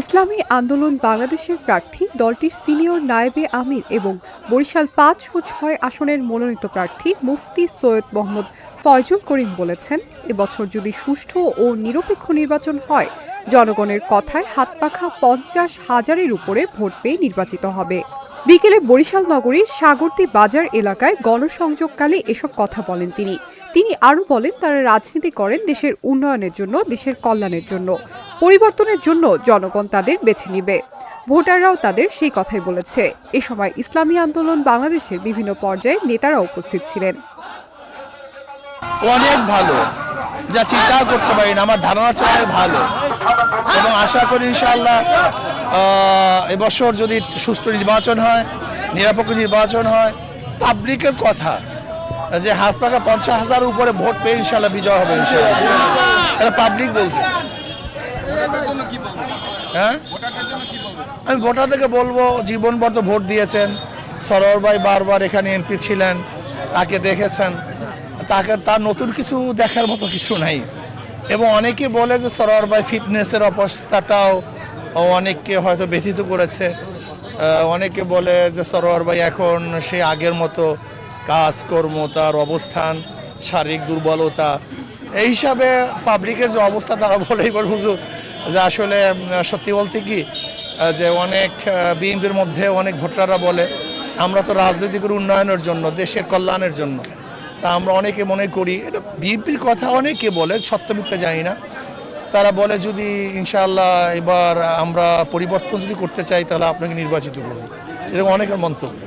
ইসলামী আন্দোলন বাংলাদেশের প্রার্থী দলটির সিনিয়র নায়েবে আমির এবং বরিশাল ৫ ও ৬ আসনের মনোনীত প্রার্থী মুফতি সৈয়দ মোহাম্মদ ফয়জুল করিম বলেছেন, এবছর যদি সুষ্ঠু ও নিরপেক্ষ নির্বাচন হয়, জনগণের কথায় হাতপাখা ৫০,০০০-এর উপরে ভোট পেয়ে নির্বাচিত হবে। বিকেলে বরিশাল নগরীর সাগরদী বাজার এলাকায় গণসংযোগকালে এসব কথা বলেন তিনি আরও বলেন, তারা রাজনীতি করেন দেশের উন্নয়নের জন্য, দেশের কল্যাণের জন্য, পরিবর্তনের জন্য জনগণ তাদের বেছে নিবে। ভোটাররাও তাদের সেই কথাই বলেছে। এ সময় ইসলামী আন্দোলন বাংলাদেশের বিভিন্ন পর্যায়ে নেতারা উপস্থিত ছিলেন। অনেক ভালো, যা চিন্তা করতে পারি না, আমার ধারণা চেয়ে ভালো, এবং আশা করি ইনশাআল্লাহ এবছর যদি সুষ্ঠু নির্বাচন হয়, নিরপেক্ষ নির্বাচন হয়, পাবলিকের কথা যে হাত পাকা ৫০,০০০ উপরে ভোট পেয়ে ইনশাআল্লাহ বিজয় হবে ইনশাআল্লাহ, এটা পাবলিক বলতেছে। হ্যাঁ, আমি ভোটারদেরকে বলবো, জীবনভর তো ভোট দিয়েছেন, সরোয়ার ভাই বারবার এখানে এমপি ছিলেন, তাকে দেখেছেন, তার নতুন কিছু দেখার মতো কিছু নাই। এবং অনেকে বলে যে সরোয়ার ভাই ফিটনেসের অবস্থাটাও অনেককে হয়তো ব্যথিত করেছে। অনেকে বলে যে সরোয়ার ভাই এখন সে আগের মতো কাজকর্ম, তার অবস্থান, শারীরিক দুর্বলতা, এই হিসাবে পাবলিকের যে অবস্থা তারা বলে এবার হুজুর যে আসলে সত্যি বলতে কি যে অনেক বিএনপির মধ্যে অনেক ভোটাররা বলে আমরা তো রাজনীতি করি উন্নয়নের জন্য, দেশের কল্যাণের জন্য। তা আমরা অনেকে মনে করি এটা বিএনপির কথা, অনেকে বলে, সত্য মিথ্যা জানি না। তারা বলে যদি ইনশাআল্লাহ এবার আমরা পরিবর্তন যদি করতে চাই তাহলে আপনাকে নির্বাচিত করব, এরকম অনেকের মন্তব্য।